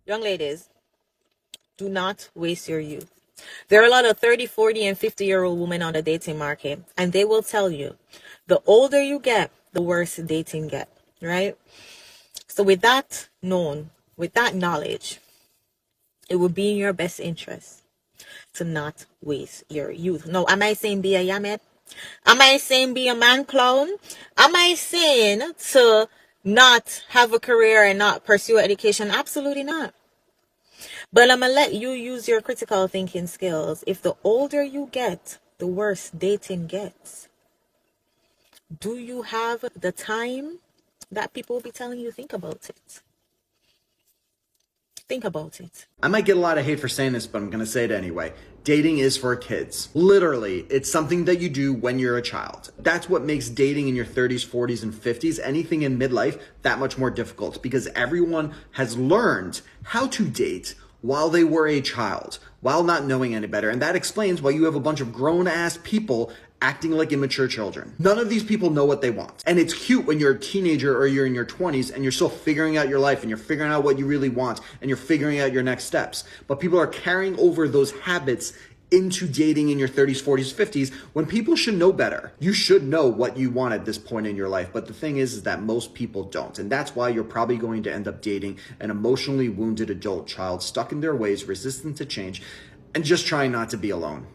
Young ladies, do not waste your youth. There are a lot of 30, 40, and 50-year-old women on the dating market, and they will tell you the older you get, the worse dating get, right? So with that known, with that knowledge, it would be in your best interest to not waste your youth. No, am I saying be a yammet? Am I saying be a man clown? Am I saying to not have a career and not pursue education? Absolutely not. But I'm going to let you use your critical thinking skills. If the older you get, the worse dating gets. Do you have the time that people will be telling you? Think about it. Think about it. I might get a lot of hate for saying this, but I'm going to say it anyway. Dating is for kids. Literally, it's something that you do when you're a child. That's what makes dating in your 30s, 40s, and 50s, anything in midlife, that much more difficult because everyone has learned how to date while they were a child, while not knowing any better. And that explains why you have a bunch of grown-ass people acting like immature children. None of these people know what they want. And it's cute when you're a teenager or you're in your 20s and you're still figuring out your life and you're figuring out what you really want and you're figuring out your next steps. But people are carrying over those habits into dating in your 30s, 40s, 50s when people should know better. You should know what you want at this point in your life. But the thing is that most people don't. And that's why you're probably going to end up dating an emotionally wounded adult child stuck in their ways, resistant to change, and just trying not to be alone.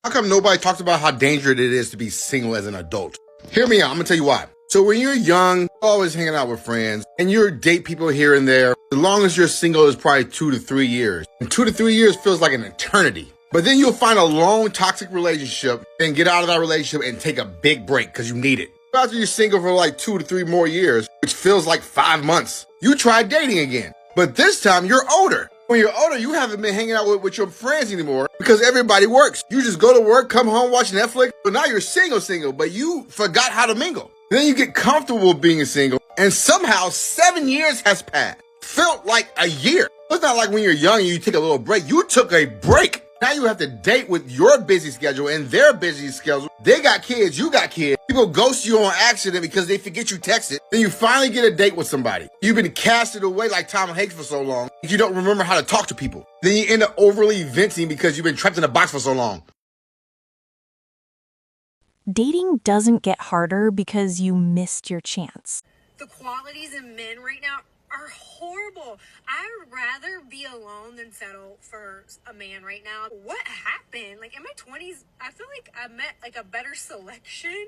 How come nobody talks about how dangerous it is to be single as an adult? Hear me out. I'm going to tell you why. So when you're young, you're always hanging out with friends, and you date people here and there. The longest you're single is probably 2 to 3 years. And 2 to 3 years feels like an eternity. But then you'll find a long, toxic relationship and get out of that relationship and take a big break because you need it. After you're single for like 2 to 3 more years, which feels like 5 months, you try dating again. But this time you're older. When you're older, you haven't been hanging out with your friends anymore because everybody works. You just go to work, come home, watch Netflix. But now you're single, but you forgot how to mingle. Then you get comfortable being single, and somehow 7 years has passed. Felt like a year. It's not like when you're young and you take a little break. You took a break. Now you have to date with your busy schedule and their busy schedule. They got kids, you got kids. People ghost you on accident because they forget you texted. Then you finally get a date with somebody. You've been casted away like Tom Hanks for so long. You don't remember how to talk to people. Then you end up overly venting because you've been trapped in a box for so long. Dating doesn't get harder because you missed your chance. The qualities in men right now are horrible. I'd rather be alone than settle for a man right now. What happened? Like in my 20s, I feel like I met like a better selection.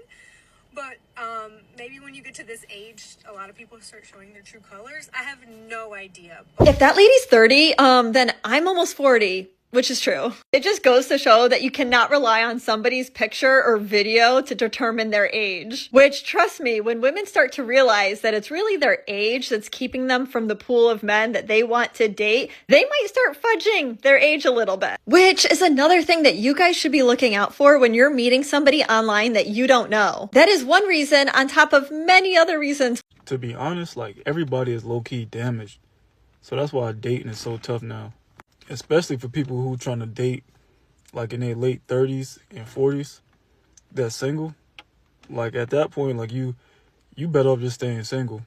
But maybe when you get to this age, a lot of people start showing their true colors. I have no idea. If that lady's 30, then I'm almost 40. Which is true. It just goes to show that you cannot rely on somebody's picture or video to determine their age. Which, trust me, when women start to realize that it's really their age that's keeping them from the pool of men that they want to date, they might start fudging their age a little bit. Which is another thing that you guys should be looking out for when you're meeting somebody online that you don't know. That is one reason on top of many other reasons. To be honest, like everybody is low-key damaged. So that's why dating is so tough now. Especially for people who trying to date like in their late 30s and 40s that's single. Like at that point, like you better off just staying single.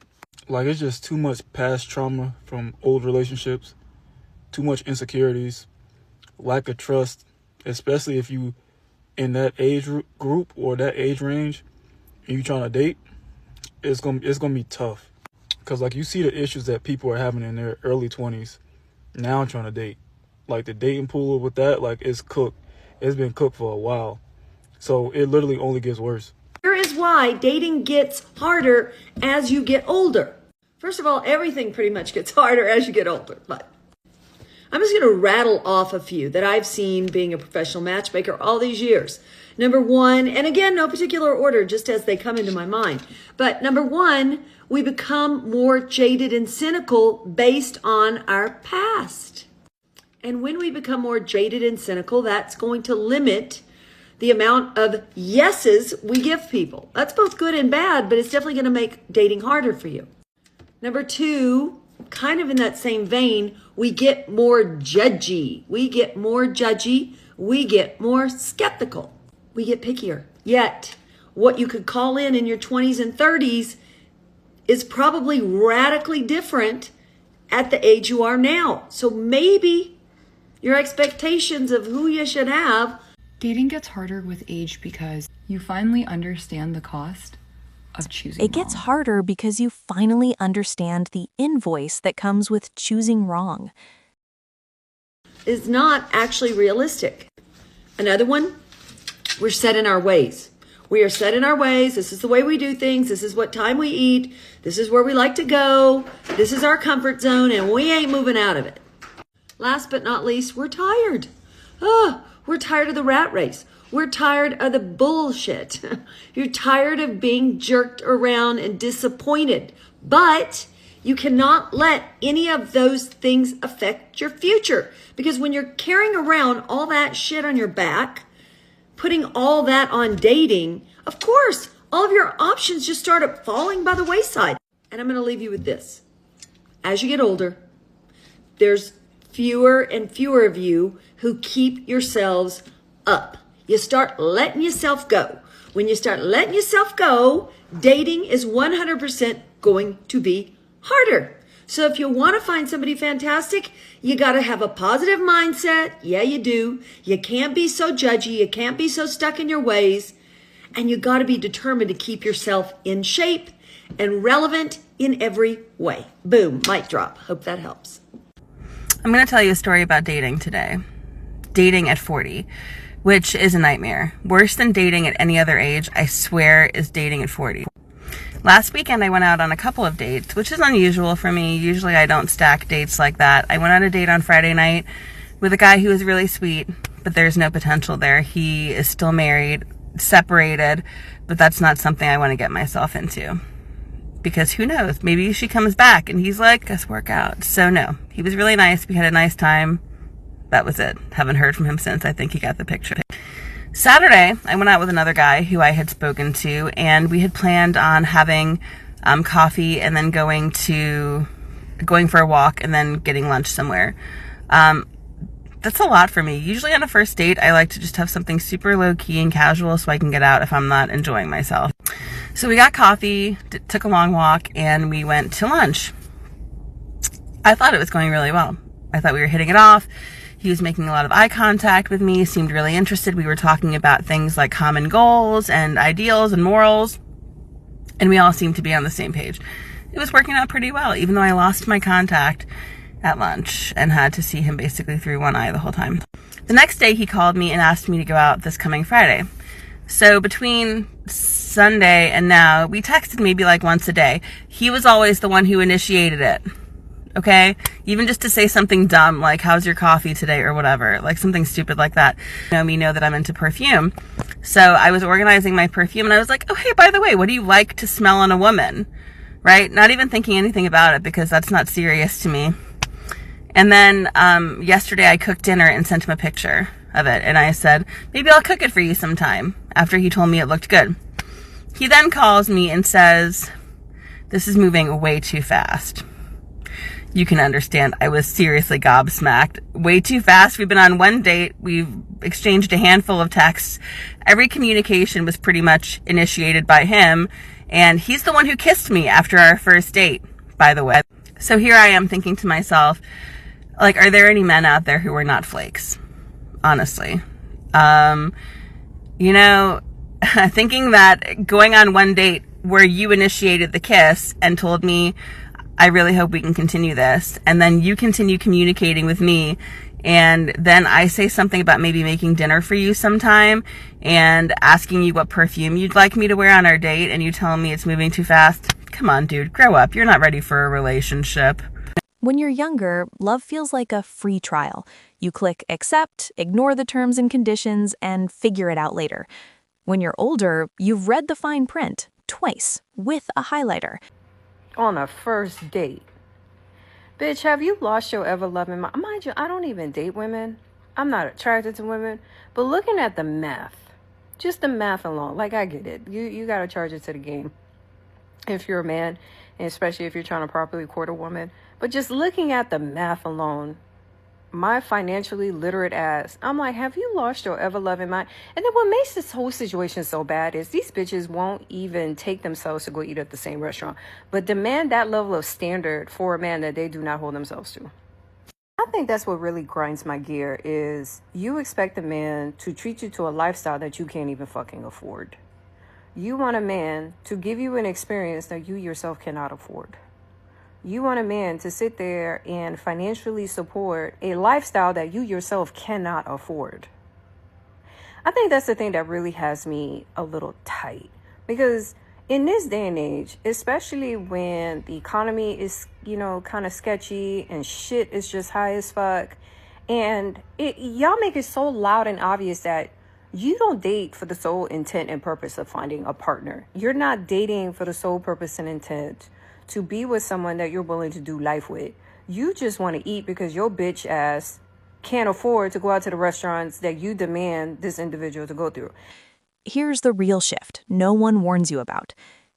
Like it's just too much past trauma from old relationships, too much insecurities, lack of trust, especially if you in that age group or that age range and you trying to date, it's gonna be tough. Cause like you see the issues that people are having in their early 20s now trying to date. Like the dating pool with that, like it's cooked. It's been cooked for a while. So it literally only gets worse. Here is why dating gets harder as you get older. First of all, everything pretty much gets harder as you get older. But I'm just going to rattle off a few that I've seen being a professional matchmaker all these years. Number one, and again, no particular order, just as they come into my mind. But number one, we become more jaded and cynical based on our past. And when we become more jaded and cynical, that's going to limit the amount of yeses we give people. That's both good and bad, but it's definitely going to make dating harder for you. Number two, kind of in that same vein, we get more judgy. We get more skeptical. We get pickier. Yet, what you could call in your 20s and 30s is probably radically different at the age you are now. So maybe your expectations of who you should have. Dating gets harder with age because you finally understand the cost of choosing It gets wrong. harder because you finally understand the invoice that comes with choosing wrong. Is not actually realistic. Another one, we're set in our ways. We are set in our ways. This is the way we do things. This is what time we eat. This is where we like to go. This is our comfort zone, and we ain't moving out of it. Last but not least, we're tired. We're tired of the rat race. We're tired of the bullshit. You're tired of being jerked around and disappointed. But you cannot let any of those things affect your future. Because when you're carrying around all that shit on your back, putting all that on dating, of course, all of your options just start falling by the wayside. And I'm going to leave you with this. As you get older, there's fewer and fewer of you who keep yourselves up. You start letting yourself go. When you start letting yourself go, dating is 100% going to be harder. So if you want to find somebody fantastic, you got to have a positive mindset. Yeah, you do. You can't be so judgy. You can't be so stuck in your ways. And you got to be determined to keep yourself in shape and relevant in every way. Boom, mic drop. Hope that helps. I'm going to tell you a story about dating today. Dating at 40, which is a nightmare. Worse than dating at any other age, I swear, is dating at 40. Last weekend, I went out on a couple of dates, which is unusual for me. Usually I don't stack dates like that. I went on a date on Friday night with a guy who was really sweet, but there's no potential there. He is still married, separated, but that's not something I want to get myself into. Because who knows, maybe she comes back and he's like, let's work out. So no, he was really nice. We had a nice time. That was it. Haven't heard from him since. I think he got the picture. Saturday, I went out with another guy who I had spoken to, and we had planned on having coffee and then going for a walk and then getting lunch somewhere. That's a lot for me. Usually on a first date, I like to just have something super low-key and casual so I can get out if I'm not enjoying myself. So we got coffee, took a long walk, and we went to lunch. I thought it was going really well. I thought we were hitting it off. He was making a lot of eye contact with me, seemed really interested. We were talking about things like common goals and ideals and morals, and we all seemed to be on the same page. It was working out pretty well, even though I lost my contact at lunch and had to see him basically through one eye the whole time. The next day, he called me and asked me to go out this coming Friday. So between Sunday and now, we texted maybe like once a day. He was always the one who initiated it. Okay? Even just to say something dumb like, how's your coffee today or whatever, like something stupid like that. Me know that I'm into perfume. So I was organizing my perfume and I was like, oh, hey, by the way, what do you like to smell on a woman? Right? Not even thinking anything about it because that's not serious to me. And then yesterday I cooked dinner and sent him a picture of it. And I said, maybe I'll cook it for you sometime, after he told me it looked good. He then calls me and says, this is moving way too fast. You can understand, I was seriously gobsmacked. Way too fast. We've been on one date. We've exchanged a handful of texts. Every communication was pretty much initiated by him. And he's the one who kissed me after our first date, by the way. So here I am thinking to myself, like, are there any men out there who are not flakes? Honestly. Thinking that going on one date where you initiated the kiss and told me, I really hope we can continue this, and then you continue communicating with me, and then I say something about maybe making dinner for you sometime and asking you what perfume you'd like me to wear on our date, and you tell me it's moving too fast. Come on, dude, grow up. You're not ready for a relationship. When you're younger, love feels like a free trial. You click accept, ignore the terms and conditions, and figure it out later. When you're older, you've read the fine print twice with a highlighter. On a first date. Bitch, have you lost your ever-loving mind? Mind you, I don't even date women. I'm not attracted to women. But looking at the math, just the math alone, like, I get it. You got to charge it to the game if you're a man, and especially if you're trying to properly court a woman. But just looking at the math alone, my financially literate ass, I'm like, have you lost your ever-loving mind? And then what makes this whole situation so bad is these bitches won't even take themselves to go eat at the same restaurant, but demand that level of standard for a man that they do not hold themselves to. I think that's what really grinds my gear is you expect a man to treat you to a lifestyle that you can't even fucking afford. You want a man to give you an experience that you yourself cannot afford. You want a man to sit there and financially support a lifestyle that you yourself cannot afford. I think that's the thing that really has me a little tight. Because in this day and age, especially when the economy is, kind of sketchy and shit is just high as fuck, and y'all make it so loud and obvious that you don't date for the sole intent and purpose of finding a partner. You're not dating for the sole purpose and intent to be with someone that you're willing to do life with. You just want to eat because your bitch ass can't afford to go out to the restaurants that you demand this individual to go through. Here's the real shift no one warns you about.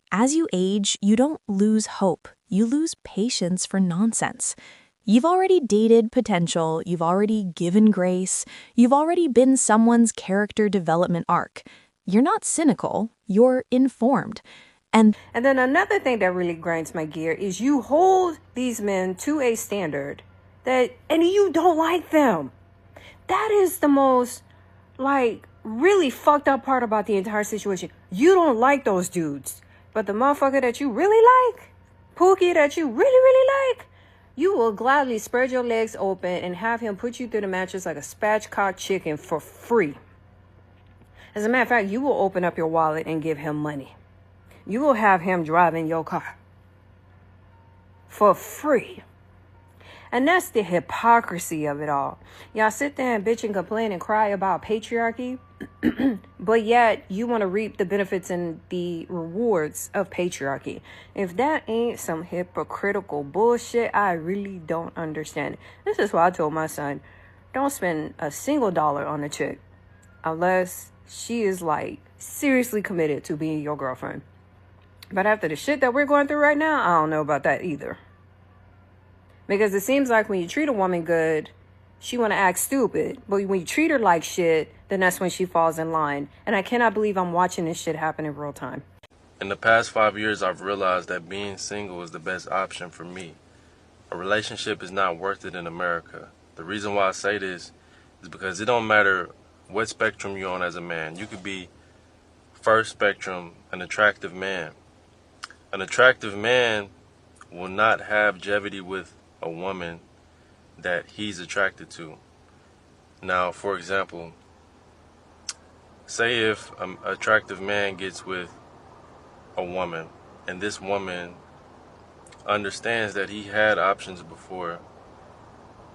As you age, you don't lose hope. You lose patience for nonsense. You've already dated potential, you've already given grace, you've already been someone's character development arc. You're not cynical, you're informed. And then another thing that really grinds my gear is you hold these men to a standard and you don't like them. That is the most, really fucked up part about the entire situation. You don't like those dudes. But the motherfucker that you really like, Pookie that you really, really like, you will gladly spread your legs open and have him put you through the mattress like a spatchcock chicken for free. As a matter of fact, you will open up your wallet and give him money. You will have him driving your car for free. And that's the hypocrisy of it all. Y'all sit there and bitch and complain and cry about patriarchy, but yet you want to reap the benefits and the rewards of patriarchy. If that ain't some hypocritical bullshit, I really don't understand. This is why I told my son, don't spend a single dollar on a chick unless she is seriously committed to being your girlfriend. But after the shit that we're going through right now, I don't know about that either. Because it seems like when you treat a woman good, she want to act stupid. But when you treat her like shit, then that's when she falls in line. And I cannot believe I'm watching this shit happen in real time. In the past 5 years, I've realized that being single is the best option for me. A relationship is not worth it in America. The reason why I say this is because it don't matter what spectrum you're on as a man. You could be first spectrum, an attractive man. An attractive man will not have longevity with a woman that he's attracted to. Now, for example, say if an attractive man gets with a woman and this woman understands that he had options before.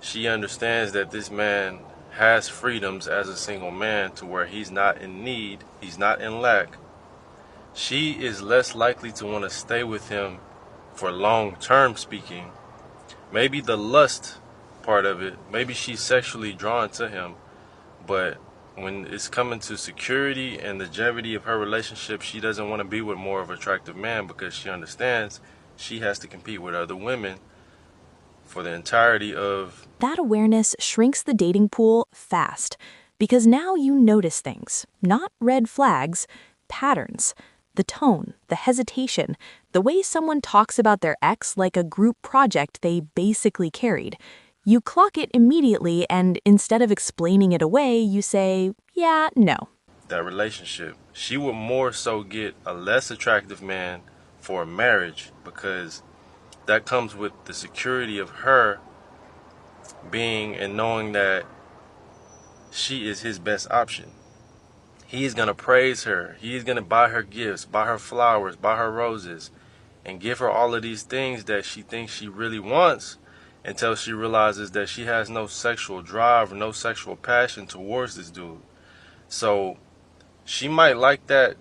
She understands that this man has freedoms as a single man to where he's not in need, he's not in lack. She is less likely to want to stay with him for long term speaking. Maybe the lust part of it, maybe she's sexually drawn to him, but when it's coming to security and the longevity of her relationship, she doesn't want to be with more of an attractive man because she understands she has to compete with other women for the entirety of... That awareness shrinks the dating pool fast because now you notice things, not red flags, patterns. The tone, the hesitation, the way someone talks about their ex like a group project they basically carried. You clock it immediately, and instead of explaining it away, you say, yeah, no. That relationship, she would more so get a less attractive man for a marriage because that comes with the security of her being and knowing that she is his best option. He's going to praise her. He's going to buy her gifts, buy her flowers, buy her roses, and give her all of these things that she thinks she really wants until she realizes that she has no sexual drive or no sexual passion towards this dude. So she might like that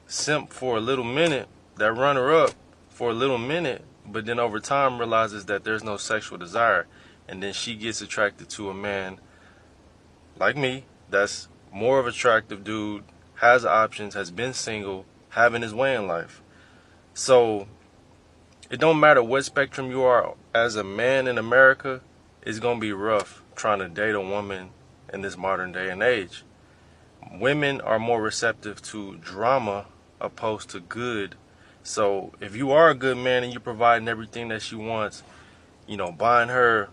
simp for a little minute, that runner-up for a little minute, but then over time realizes that there's no sexual desire. And then she gets attracted to a man like me that's more of an attractive dude, has options, has been single, having his way in life. So it don't matter what spectrum you are as a man in America. it's going to be rough trying to date a woman in this modern day and age. Women are more receptive to drama opposed to good. So if you are a good man and you're providing everything that she wants, you know, buying her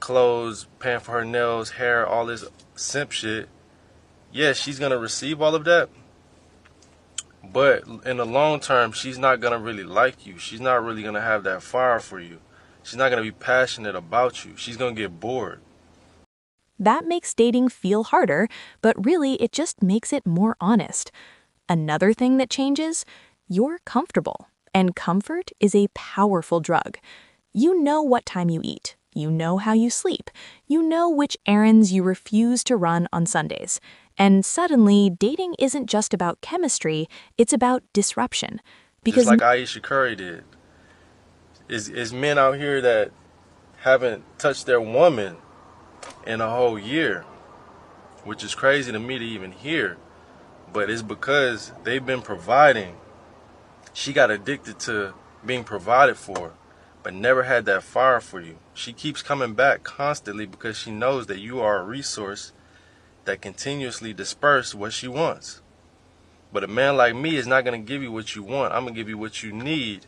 clothes, paying for her nails, hair, all this simp shit, yeah, she's going to receive all of that. But in the long term, she's not going to really like you. She's not really going to have that fire for you. She's not going to be passionate about you. She's going to get bored. That makes dating feel harder, but really it just makes it more honest. Another thing that changes, you're comfortable, and comfort is a powerful drug. You know what time you eat, you know how you sleep, you know which errands you refuse to run on Sundays. And suddenly, dating isn't just about chemistry, it's about disruption. Because just like Aisha Curry did. Is men out here that haven't touched their woman in a whole year, which is crazy to me to even hear. But it's because they've been providing. She got addicted to being provided for, but never had that fire for you. She keeps coming back constantly because she knows that you are a resource that continuously disperses what she wants. But a man like me is not going to give you what you want. I'm going to give you what you need.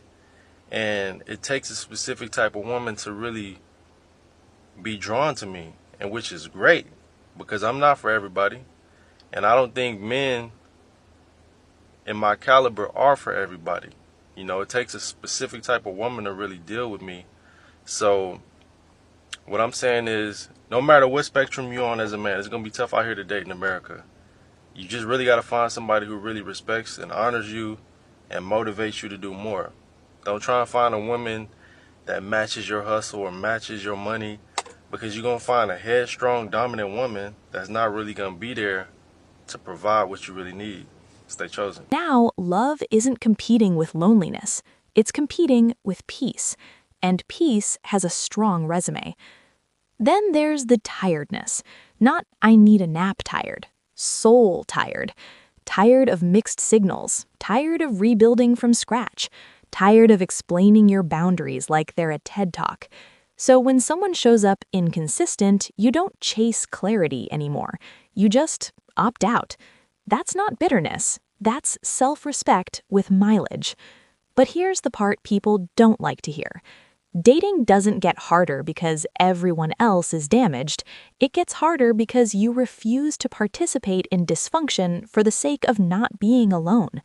And it takes a specific type of woman to really be drawn to me, and which is great because I'm not for everybody. And I don't think men in my caliber are for everybody. You know, it takes a specific type of woman to really deal with me. So what I'm saying is, no matter what spectrum you're on as a man, it's going to be tough out here to date in America. You just really got to find somebody who really respects and honors you and motivates you to do more. Don't try and find a woman that matches your hustle or matches your money, because you're going to find a headstrong, dominant woman that's not really going to be there to provide what you really need. Stay chosen. Now, love isn't competing with loneliness. It's competing with peace. And peace has a strong resume. Then there's the tiredness. Not I need a nap tired. Soul tired. Tired of mixed signals. Tired of rebuilding from scratch. Tired of explaining your boundaries like they're a TED Talk. So when someone shows up inconsistent, you don't chase clarity anymore. You just opt out. That's not bitterness. That's self-respect with mileage. But here's the part people don't like to hear. Dating doesn't get harder because everyone else is damaged. It gets harder because you refuse to participate in dysfunction for the sake of not being alone.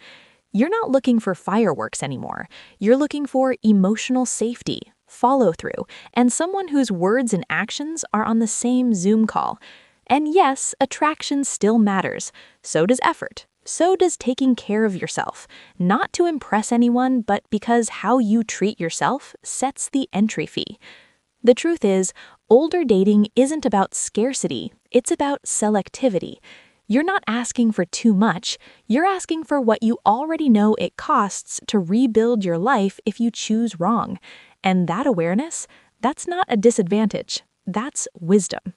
You're not looking for fireworks anymore. You're looking for emotional safety, follow-through, and someone whose words and actions are on the same Zoom call. And yes, attraction still matters. So does effort. So does taking care of yourself. Not to impress anyone, but because how you treat yourself sets the entry fee. The truth is, older dating isn't about scarcity. It's about selectivity. You're not asking for too much. You're asking for what you already know it costs to rebuild your life if you choose wrong. And that awareness, that's not a disadvantage. That's wisdom.